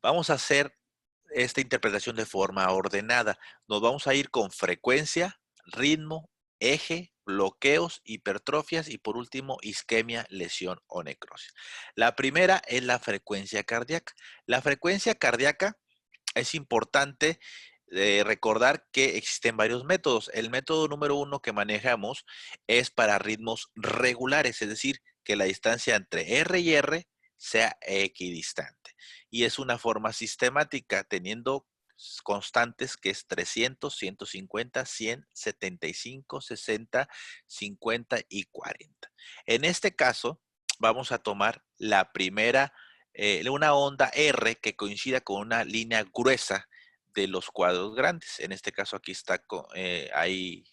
Vamos a hacer esta interpretación de forma ordenada. Nos vamos a ir con frecuencia, ritmo, eje, bloqueos, hipertrofias y por último isquemia, lesión o necrosis. La primera es la frecuencia cardíaca. La frecuencia cardíaca es importante recordar que existen varios métodos. El método número uno que manejamos es para ritmos regulares, es decir, que la distancia entre R y R sea equidistante. Y es una forma sistemática teniendo constantes que es 300, 150, 100, 75, 60, 50 y 40. En este caso, vamos a tomar la primera una onda R que coincida con una línea gruesa de los cuadros grandes. En este caso aquí está hay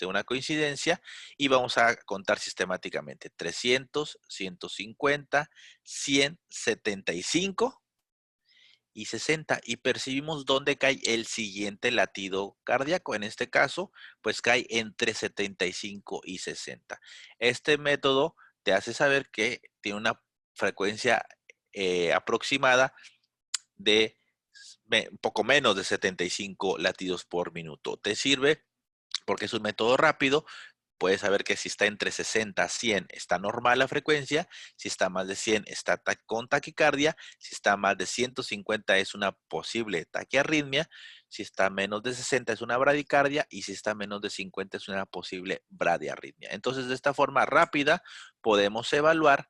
una coincidencia y vamos a contar sistemáticamente 300, 150, 100, 75 y 60 y percibimos dónde cae el siguiente latido cardíaco. En este caso, pues cae entre 75 y 60. Este método te hace saber que tiene una frecuencia aproximada de un poco menos de 75 latidos por minuto. Te sirve porque es un método rápido. Puedes saber que si está entre 60 a 100 está normal la frecuencia, si está más de 100 está con taquicardia, si está más de 150 es una posible taquiarritmia, si está menos de 60 es una bradicardia y si está menos de 50 es una posible bradiarritmia. Entonces, de esta forma rápida podemos evaluar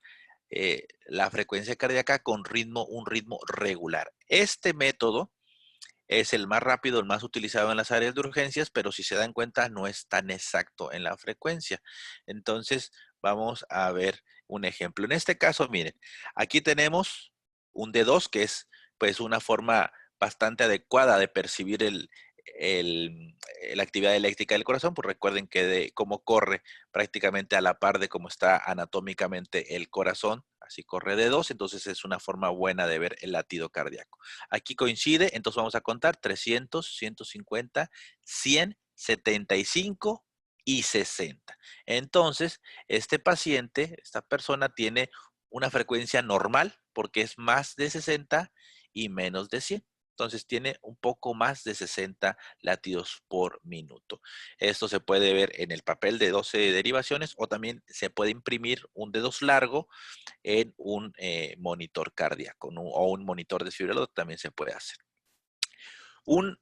la frecuencia cardíaca con un ritmo regular. Este método es el más rápido, el más utilizado en las áreas de urgencias, pero si se dan cuenta no es tan exacto en la frecuencia. Entonces, vamos a ver un ejemplo. En este caso, miren, aquí tenemos un D2 que es pues una forma bastante adecuada de percibir la actividad eléctrica del corazón, pues recuerden que de cómo corre prácticamente a la par de cómo está anatómicamente el corazón, así corre de dos, entonces es una forma buena de ver el latido cardíaco. Aquí coincide, entonces vamos a contar 300, 150, 100, 75 y 60. Entonces, este paciente, esta persona tiene una frecuencia normal porque es más de 60 y menos de 100. Entonces tiene un poco más de 60 latidos por minuto. Esto se puede ver en el papel de 12 derivaciones o también se puede imprimir un dedos largo en un monitor cardíaco, ¿no? O un monitor desfibrilador también se puede hacer. Un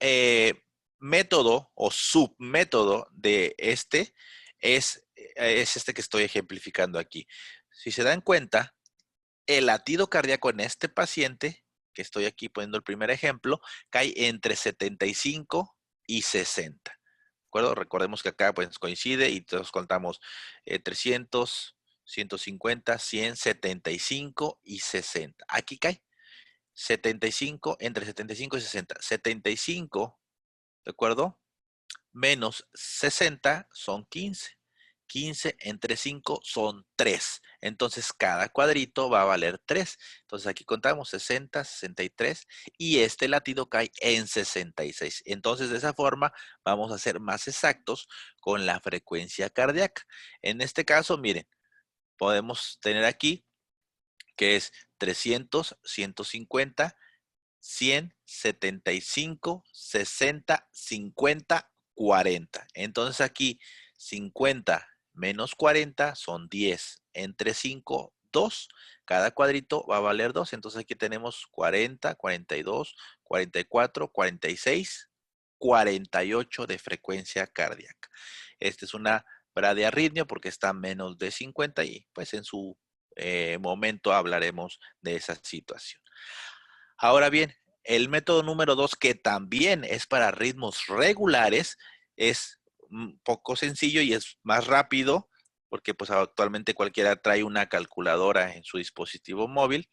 método o submétodo de es este que estoy ejemplificando aquí. Si se dan cuenta, el latido cardíaco en este paciente, que estoy aquí poniendo el primer ejemplo, cae entre 75 y 60. ¿De acuerdo? Recordemos que acá pues coincide y todos contamos 300, 150, 100, 75 y 60. Aquí cae 75, entre 75 y 60. 75, ¿de acuerdo? Menos 60 son 15. 15 entre 5 son 3. Entonces, cada cuadrito va a valer 3. Entonces, aquí contamos 60, 63 y este latido cae en 66. Entonces, de esa forma, vamos a ser más exactos con la frecuencia cardíaca. En este caso, miren, podemos tener aquí que es 300, 150, 100, 75, 60, 50, 40. Entonces aquí 50 menos 40 son 10. Entre 5, 2. Cada cuadrito va a valer 2. Entonces aquí tenemos 40, 42, 44, 46, 48 de frecuencia cardíaca. Esta es una bradiarritmia porque está menos de 50 y pues en su momento hablaremos de esa situación. Ahora bien, el método número 2, que también es para ritmos regulares, es un poco sencillo y es más rápido, porque pues actualmente cualquiera trae una calculadora en su dispositivo móvil.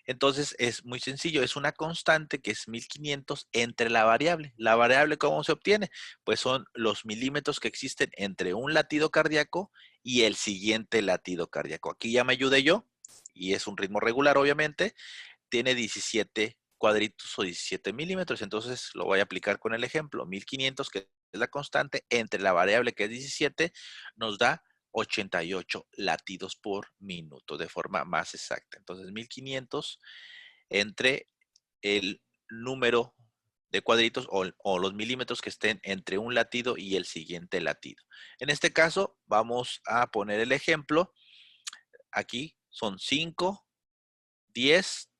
Entonces es muy sencillo, es una constante que es 1500 entre la variable. La variable, ¿cómo se obtiene? Pues son los milímetros que existen entre un latido cardíaco y el siguiente latido cardíaco. Aquí ya me ayudé yo, y es un ritmo regular obviamente, tiene 17 cuadritos o 17 milímetros, entonces lo voy a aplicar con el ejemplo. 1500, que es la constante, entre la variable que es 17, nos da 88 latidos por minuto de forma más exacta. Entonces 1500 entre el número de cuadritos o los milímetros que estén entre un latido y el siguiente latido. En este caso, vamos a poner el ejemplo. Aquí son 5, 10,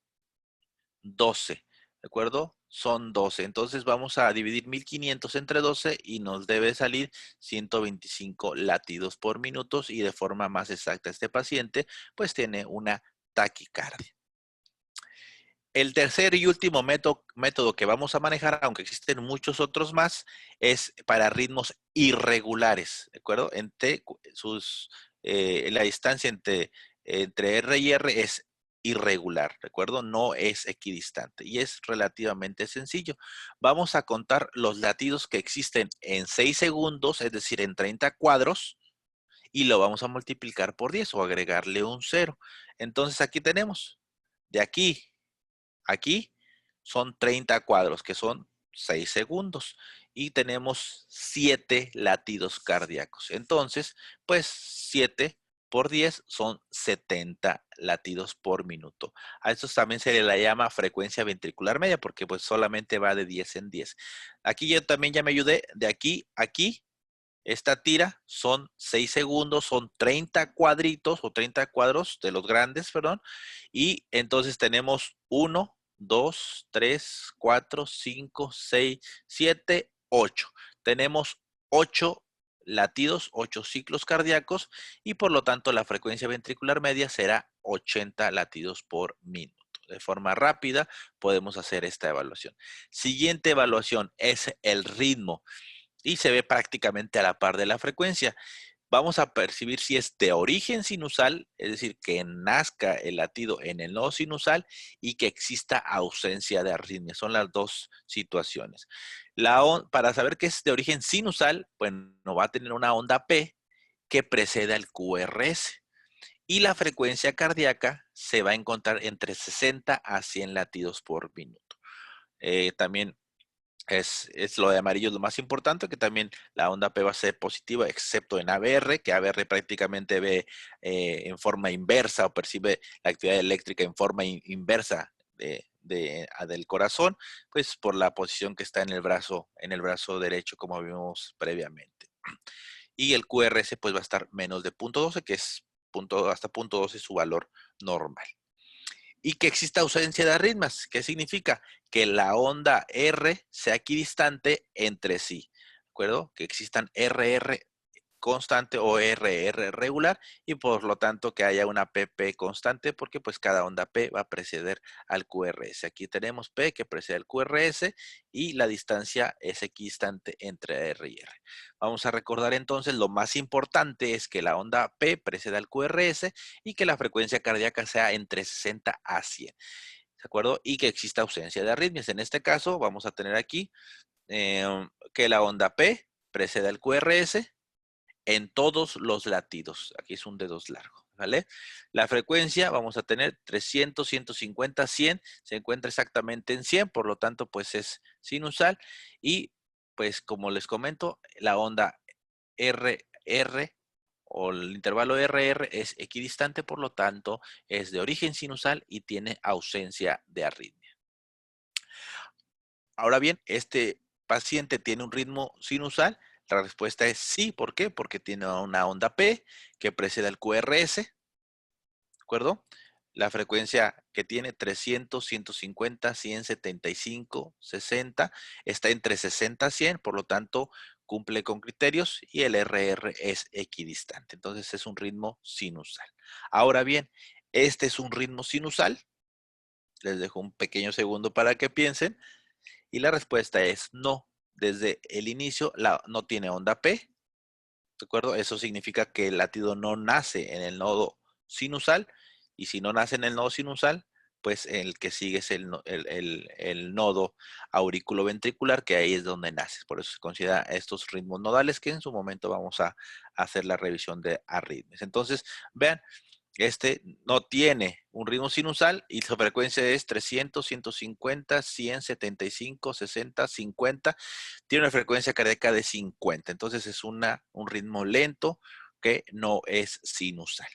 12, ¿de acuerdo? Son 12. Entonces vamos a dividir 1500 entre 12 y nos debe salir 125 latidos por minuto y de forma más exacta este paciente pues tiene una taquicardia. El tercer y último método que vamos a manejar, aunque existen muchos otros más, es para ritmos irregulares, ¿de acuerdo? La distancia entre R y R es irregular, ¿de acuerdo? No es equidistante y es relativamente sencillo. Vamos a contar los latidos que existen en 6 segundos, es decir, en 30 cuadros, y lo vamos a multiplicar por 10 o agregarle un 0. Entonces aquí tenemos, de aquí son 30 cuadros, que son 6 segundos. Y tenemos 7 latidos cardíacos. Entonces, pues 7 por 10 son 70 latidos por minuto. A esto también se le llama frecuencia ventricular media, porque pues solamente va de 10 en 10. Aquí yo también ya me ayudé. De aquí a aquí, esta tira son 6 segundos, son 30 cuadritos o 30 cuadros de los grandes, perdón. Y entonces tenemos 1, 2, 3, 4, 5, 6, 7, 8. Tenemos 8 latidos, 8 ciclos cardíacos y por lo tanto la frecuencia ventricular media será 80 latidos por minuto. De forma rápida podemos hacer esta evaluación. Siguiente evaluación es el ritmo y se ve prácticamente a la par de la frecuencia. Vamos a percibir si es de origen sinusal, es decir, que nazca el latido en el nodo sinusal y que exista ausencia de arritmia. Son las dos situaciones. Para saber que es de origen sinusal, bueno, va a tener una onda P que preceda el QRS. Y la frecuencia cardíaca se va a encontrar entre 60 a 100 latidos por minuto. También es lo de amarillo lo más importante, que también la onda P va a ser positiva, excepto en ABR, que ABR prácticamente ve en forma inversa o percibe la actividad eléctrica en forma inversa del corazón, pues por la posición que está en el brazo derecho, como vimos previamente. Y el QRS pues va a estar menos de 0.12, que es hasta 0.12 su valor normal. Y que exista ausencia de arritmias. ¿Qué significa? Que la onda R sea equidistante entre sí. ¿De acuerdo? Que existan RR constante o RR regular y por lo tanto que haya una PP constante porque pues cada onda P va a preceder al QRS. Aquí tenemos P que precede al QRS y la distancia es equidistante entre R y R. Vamos a recordar entonces lo más importante es que la onda P preceda al QRS y que la frecuencia cardíaca sea entre 60 a 100. ¿De acuerdo? Y que exista ausencia de arritmias. En este caso vamos a tener aquí que la onda P precede al QRS en todos los latidos. Aquí es un dedos largo, ¿vale? La frecuencia vamos a tener 300, 150, 100. Se encuentra exactamente en 100, por lo tanto, pues es sinusal. Y, pues, como les comento, la onda RR o el intervalo RR es equidistante, por lo tanto, es de origen sinusal y tiene ausencia de arritmia. Ahora bien, este paciente tiene un ritmo sinusal. La respuesta es sí. ¿Por qué? Porque tiene una onda P que precede al QRS, ¿de acuerdo? La frecuencia que tiene 300, 150, 100, 75, 60, está entre 60 a 100, por lo tanto cumple con criterios y el RR es equidistante. Entonces es un ritmo sinusal. Ahora bien, este es un ritmo sinusal. Les dejo un pequeño segundo para que piensen. Y la respuesta es no. Desde el inicio no tiene onda P, ¿de acuerdo? Eso significa que el latido no nace en el nodo sinusal y si no nace en el nodo sinusal, pues el que sigue es el nodo auriculoventricular, que ahí es donde nace. Por eso se considera estos ritmos nodales que en su momento vamos a hacer la revisión de arritmias. Entonces, vean, este no tiene un ritmo sinusal y su frecuencia es 300, 150, 100, 75, 60, 50. Tiene una frecuencia cardíaca de 50. Entonces es un ritmo lento que no es sinusal.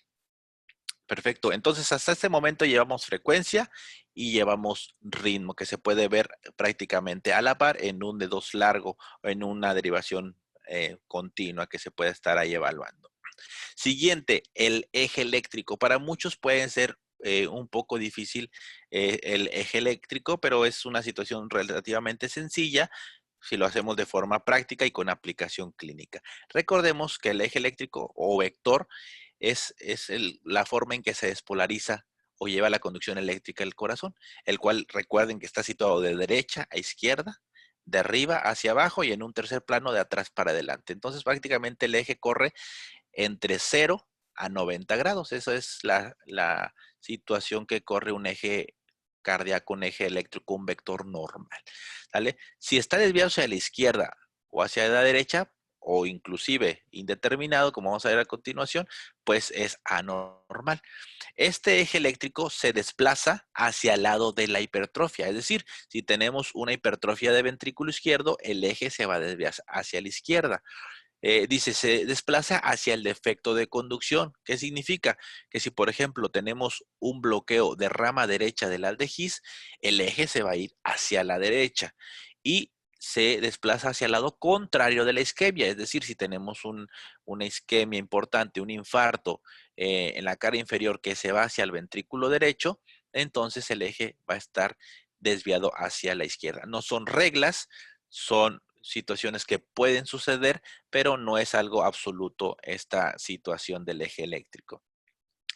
Perfecto. Entonces, hasta este momento llevamos frecuencia y llevamos ritmo, que se puede ver prácticamente a la par en un dedos largo o en una derivación continua que se puede estar ahí evaluando. Siguiente, el eje eléctrico. Para muchos puede ser un poco difícil el eje eléctrico, pero es una situación relativamente sencilla si lo hacemos de forma práctica y con aplicación clínica. Recordemos que el eje eléctrico o vector es la forma en que se despolariza o lleva la conducción eléctrica del corazón, el cual recuerden que está situado de derecha a izquierda, de arriba hacia abajo y en un tercer plano de atrás para adelante. Entonces prácticamente el eje corre entre 0 a 90 grados. Esa es la situación que corre un eje cardíaco, un eje eléctrico, un vector normal. ¿Sale? Si está desviado hacia la izquierda o hacia la derecha, o inclusive indeterminado, como vamos a ver a continuación, pues es anormal. Este eje eléctrico se desplaza hacia el lado de la hipertrofia, es decir, si tenemos una hipertrofia de ventrículo izquierdo, el eje se va a desviar hacia la izquierda. Dice, se desplaza hacia el defecto de conducción. ¿Qué significa? Que si, por ejemplo, tenemos un bloqueo de rama derecha del aldehís, el eje se va a ir hacia la derecha y se desplaza hacia el lado contrario de la isquemia. Es decir, si tenemos una isquemia importante, un infarto en la cara inferior que se va hacia el ventrículo derecho, entonces el eje va a estar desviado hacia la izquierda. No son reglas, son situaciones que pueden suceder, pero no es algo absoluto esta situación del eje eléctrico.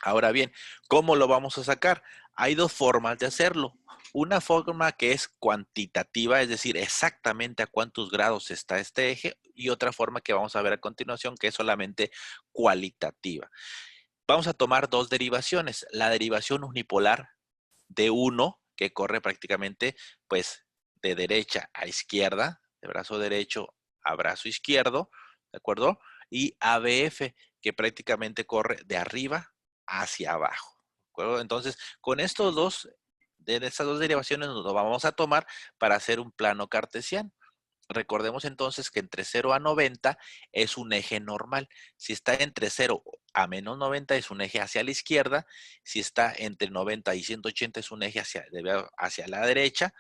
Ahora bien, ¿cómo lo vamos a sacar? Hay dos formas de hacerlo. Una forma que es cuantitativa, es decir, exactamente a cuántos grados está este eje, y otra forma que vamos a ver a continuación, que es solamente cualitativa. Vamos a tomar dos derivaciones. La derivación unipolar de 1, que corre prácticamente pues de derecha a izquierda, de brazo derecho a brazo izquierdo, ¿de acuerdo? Y ABF, que prácticamente corre de arriba hacia abajo, ¿de acuerdo? Entonces, con estos dos, de estas dos derivaciones nos lo vamos a tomar para hacer un plano cartesiano. Recordemos entonces que entre 0 a 90 es un eje normal. Si está entre 0 a menos 90 es un eje hacia la izquierda. Si está entre 90 y 180 es un eje hacia la derecha.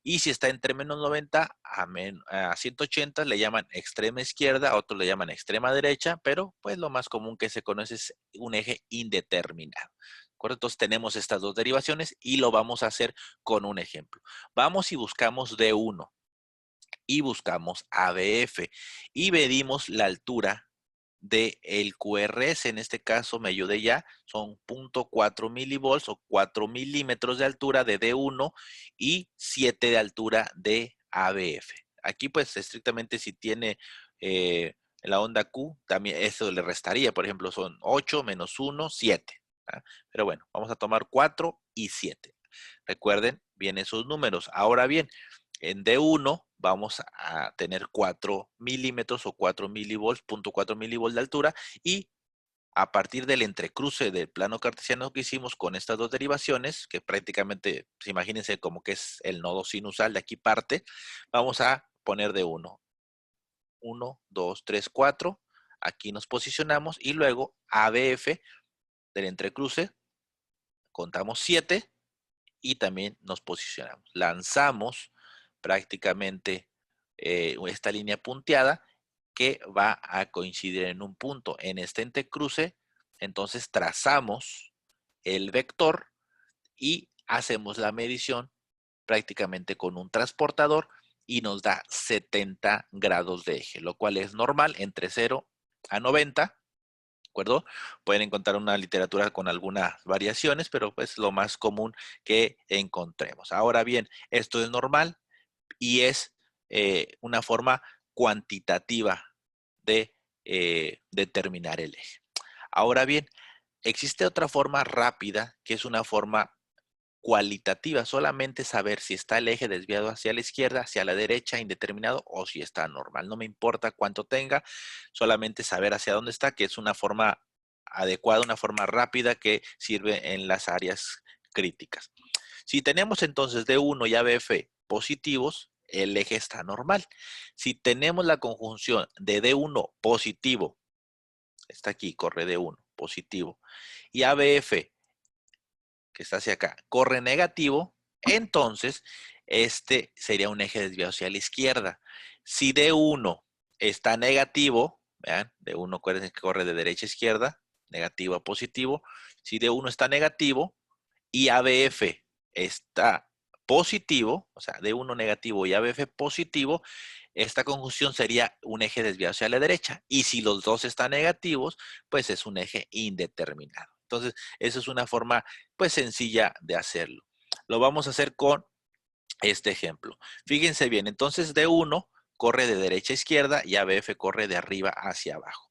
Y si está entre menos 90 a 180 le llaman extrema izquierda, a otros le llaman extrema derecha, pero pues lo más común que se conoce es un eje indeterminado. ¿De acuerdo? Entonces tenemos estas dos derivaciones y lo vamos a hacer con un ejemplo. Vamos y buscamos D1 y buscamos ABF y medimos la altura del QRS. En este caso me ayudé ya, son 0.4 milivolts o 4 milímetros de altura de D1 y 7 de altura de ABF. Aquí pues estrictamente si tiene la onda Q, también eso le restaría, por ejemplo, son 8 menos 1, 7. ¿Ah? Pero bueno, vamos a tomar 4 y 7. Recuerden bien esos números. Ahora bien, en D1 vamos a tener 4 milímetros o 4 milivolts, 0.4 milivolts de altura, y a partir del entrecruce del plano cartesiano que hicimos con estas dos derivaciones, que prácticamente, pues, imagínense como que es el nodo sinusal de aquí parte, vamos a poner de 1. 1, 2, 3, 4. Aquí nos posicionamos y luego ABF del entrecruce, contamos 7 y también nos posicionamos. Lanzamos prácticamente esta línea punteada que va a coincidir en un punto. En este entrecruce, entonces trazamos el vector y hacemos la medición prácticamente con un transportador y nos da 70 grados de eje, lo cual es normal entre 0 a 90. ¿De acuerdo? Pueden encontrar una literatura con algunas variaciones, pero pues lo más común que encontremos. Ahora bien, esto es normal y es una forma cuantitativa de determinar el eje. Ahora bien, existe otra forma rápida que es una forma cualitativa, solamente saber si está el eje desviado hacia la izquierda, hacia la derecha, indeterminado, o si está normal. No me importa cuánto tenga, solamente saber hacia dónde está, que es una forma adecuada, una forma rápida que sirve en las áreas críticas. Si tenemos entonces D1 y ABF positivos, el eje está normal. Si tenemos la conjunción de D1 positivo, está aquí, corre D1 positivo, y ABF que está hacia acá, corre negativo, entonces este sería un eje desviado hacia la izquierda. Si D1 está negativo, vean, D1 acuérdense que corre de derecha a izquierda, negativo a positivo. Si D1 está negativo y ABF está positivo, o sea, D1 negativo y ABF positivo, esta conjunción sería un eje desviado hacia la derecha. Y si los dos están negativos, pues es un eje indeterminado. Entonces, esa es una forma, pues, sencilla de hacerlo. Lo vamos a hacer con este ejemplo. Fíjense bien, entonces D1 corre de derecha a izquierda y ABF corre de arriba hacia abajo.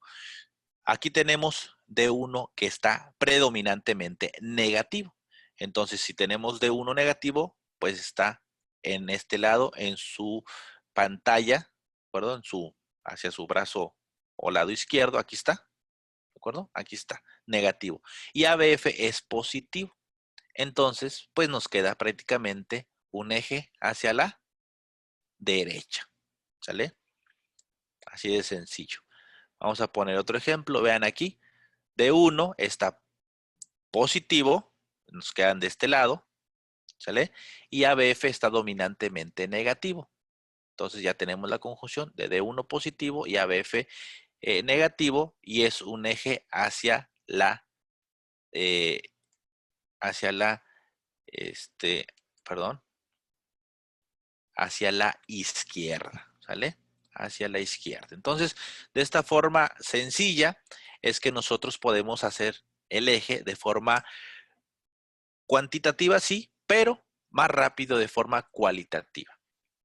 Aquí tenemos D1 que está predominantemente negativo. Entonces, si tenemos D1 negativo, pues está en este lado, en su pantalla, ¿de acuerdo? Hacia su brazo o lado izquierdo, aquí está, ¿de acuerdo? Aquí está, negativo. Y ABF es positivo. Entonces, pues nos queda prácticamente un eje hacia la derecha, ¿sale? Así de sencillo. Vamos a poner otro ejemplo, vean aquí, D1 está positivo, nos quedan de este lado, ¿sale? Y ABF está dominantemente negativo. Entonces ya tenemos la conjunción de D1 positivo y ABF negativo y es un eje eh, hacia la, perdón, hacia la izquierda, ¿sale? Hacia la izquierda. Entonces, de esta forma sencilla es que nosotros podemos hacer el eje de forma cuantitativa, sí, pero más rápido de forma cualitativa.